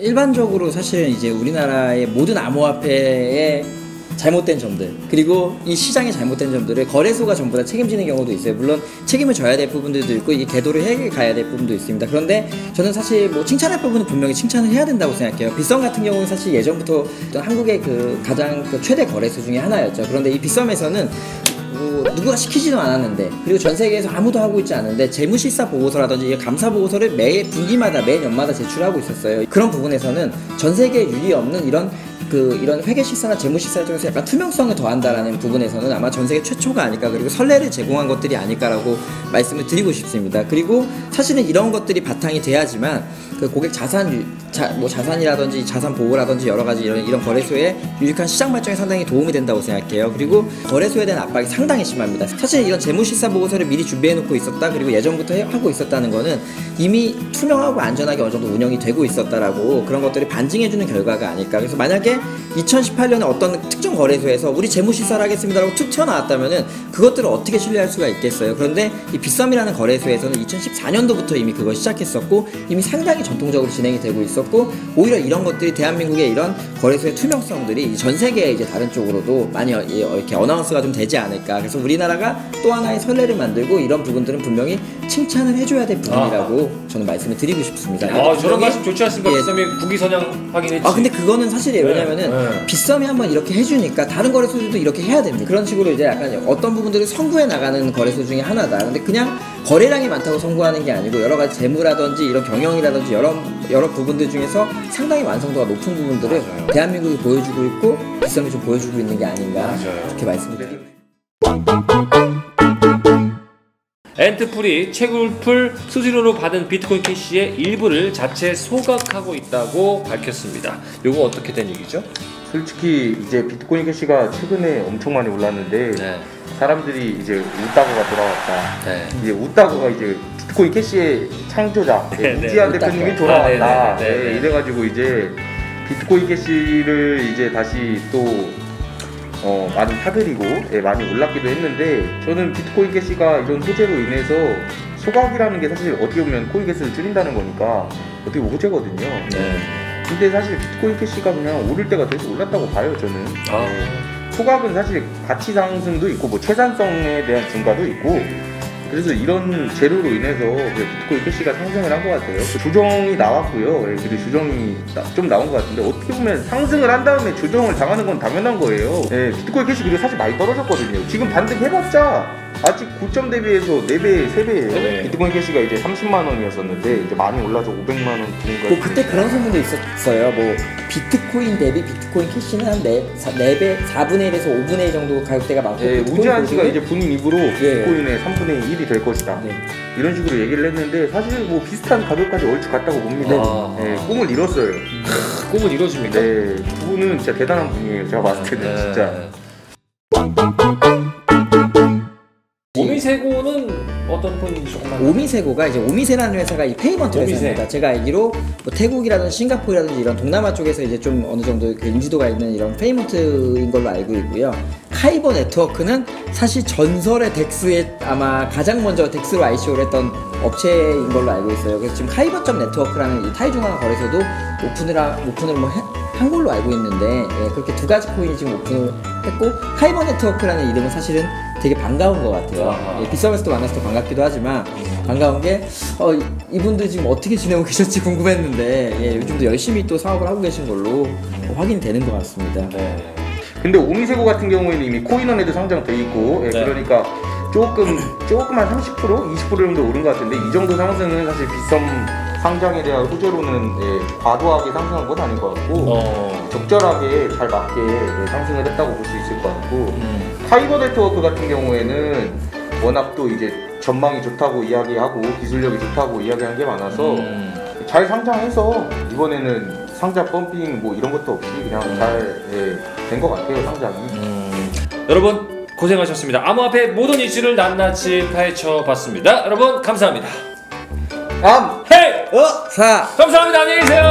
일반적으로 사실은 이제 우리나라의 모든 암호화폐의 잘못된 점들, 그리고 이 시장의 잘못된 점들을 거래소가 전부 다 책임지는 경우도 있어요. 물론 책임을 져야 될 부분들도 있고 이 궤도를 해 가야 될 부분도 있습니다. 그런데 저는 사실 뭐 칭찬할 부분은 분명히 칭찬을 해야 된다고 생각해요. 빗썸 같은 경우는 사실 예전부터 한국의 그 가장 최대 거래소 중에 하나였죠. 그런데 이 빗썸에서는 누구가 시키지도 않았는데, 그리고 전 세계에서 아무도 하고 있지 않은데 재무실사 보고서라든지 감사 보고서를 매 분기마다 매 년마다 제출하고 있었어요. 그런 부분에서는 전 세계에 유리 없는 이런 회계실사나 재무실사를 통해서 약간 투명성을 더한다라는 부분에서는 아마 전세계 최초가 아닐까, 그리고 선례를 제공한 것들이 아닐까라고 말씀을 드리고 싶습니다. 그리고 사실은 이런 것들이 바탕이 돼야지만 그 고객 자산이라든지 자산 보호라든지 여러 가지 이런 거래소의 유익한 시장 발전에 상당히 도움이 된다고 생각해요. 그리고 거래소에 대한 압박이 상당히 심합니다. 사실 이런 재무실사 보고서를 미리 준비해놓고 있었다, 그리고 예전부터 하고 있었다는 거는 이미 투명하고 안전하게 어느 정도 운영이 되고 있었다라고 그런 것들이 반증해주는 결과가 아닐까. 그래서 만약에 2018년에 어떤 특정 거래소에서 우리 재무실사를 하겠습니다라고 툭 튀어나왔다면은 그것들을 어떻게 신뢰할 수가 있겠어요. 그런데 이 빗썸이라는 거래소에서는 2014년도부터 이미 그걸 시작했었고 이미 상당히 전통적으로 진행이 되고 있었고, 오히려 이런 것들이 대한민국의 이런 거래소의 투명성들이 전 세계의 이제 다른 쪽으로도 많이 이렇게 어나운스가 좀 되지 않을까. 그래서 우리나라가 또 하나의 선례를 만들고 이런 부분들은 분명히 칭찬을 해줘야 될 부분이라고 저는 말씀을 드리고 싶습니다. 저런 말씀 좋지 않습니까? 빗썸이 국위 선양 하긴 했지. 근데 그거는 사실이에요. 왜냐면은 빗썸이 한번 이렇게 해주니까 다른 거래소들도 이렇게 해야 됩니다. 그런 식으로 이제 약간 어떤 부분들을 선구해 나가는 거래소 중에 하나다. 근데 그냥 거래량이 많다고 선구하는 게 아니고 여러 가지 재무라든지 이런 경영이라든지 여러 부분들 중에서 상당히 완성도가 높은 부분들을 대한민국이 보여주고 있고 빗썸이 좀 보여주고 있는 게 아닌가 그렇게 말씀드립니다. 엔트풀이 채굴풀 수수료로 받은 비트코인 캐시의 일부를 자체 소각하고 있다고 밝혔습니다. 이거 어떻게 된 얘기죠? 솔직히 이제 비트코인 캐시가 최근에 엄청 많이 올랐는데 사람들이 이제 웃다고가 돌아왔다. 이제 웃다고가 이제 비트코인 캐시의 창조자 우지한 대표님이 돌아왔다. 이래가지고 이제 비트코인 캐시를 이제 다시 또 많이 사들이고 많이 올랐기도 했는데, 저는 비트코인 캐시가 이런 호재로 인해서 소각이라는 게 사실 어떻게 보면 코인 개수를 줄인다는 거니까 어떻게 보면 호재거든요. 근데 사실 비트코인 캐시가 그냥 오를 때가 돼서 올랐다고 봐요, 저는. 소각은 사실 가치 상승도 있고 뭐 채산성에 대한 증가도 있고, 그래서 이런 재료로 인해서 비트코인 캐시가 상승을 한 것 같아요. 조정이 나왔고요. 그리고 조정이 좀 나온 것 같은데, 어떻게 보면 상승을 한 다음에 조정을 당하는 건 당연한 거예요. 비트코인 캐시 그리고 사실 많이 떨어졌거든요. 지금 반등해봤자 아직 고점 대비해서 4배, 3배예요. 비트코인 캐시가 이제 30만 원이었었는데 이제 많이 올라서 500만 원 부분까지. 뭐 그때 그런 소문도 있었어요. 뭐 비트코인 대비 비트코인 캐시는 한 4배, 4분의 1에서 5분의 1 정도 가격대가 많고, 우지한 씨가 이제 본인 입으로 비트코인의 3분의 1이 될 것이다. 이런 식으로 얘기를 했는데 사실 뭐 비슷한 가격까지 얼추 갔다고 봅니다. 꿈을 이뤘어요. 꿈을 이뤄줍니까? 그분은 진짜 대단한 분이에요. 제가 봤을 때는 진짜. 오미세고는 어떤 분인지 조금만. 오미세고가 이제 오미세라는 회사가 이 페이먼트 회사입니다. 제가 알기로 뭐 태국이라든지 싱가포르라든지 이런 동남아 쪽에서 이제 좀 어느 정도 그 인지도가 있는 이런 페이먼트인 걸로 알고 있고요. 카이버 네트워크는 사실 전설의 덱스에 아마 가장 먼저 덱스로 ICO를 했던 업체인 걸로 알고 있어요. 그래서 지금 카이버점 네트워크라는 이 타이중화 거래소도 오픈을 뭐 한 걸로 알고 있는데, 그렇게 두 가지 코인이 지금 오픈을 했고, 카이버 네트워크라는 이름은 사실은 되게 반가운 것 같아요. 빗썸에서도 만나서 더 반갑기도 하지만 반가운 게 이분들 지금 어떻게 지내고 계실지 궁금했는데 요즘도 열심히 또 사업을 하고 계신 걸로 확인이 되는 것 같습니다. 근데 오미세고 같은 경우에는 이미 코인원에도 상장돼 있고, 그러니까 조금만 30%, 20% 정도 오른 것 같은데, 이 정도 상승은 사실 빗썸 상장에 대한 호재로는 과도하게 상승한 건 아닌 것 같고, 적절하게 잘 맞게 상승을 했다고 볼 수 있을 것 같고, 카이버 네트워크 같은 경우에는 워낙 또 이제 전망이 좋다고 이야기하고 기술력이 좋다고 이야기한 게 많아서 잘 상장해서 이번에는 상장 펌핑 뭐 이런 것도 없이 그냥 잘 된 것 같아요, 상장이. 여러분 고생하셨습니다. 암호화폐 모든 이슈를 낱낱이 파헤쳐봤습니다. 여러분 감사합니다. 감사합니다. 안녕히 계세요.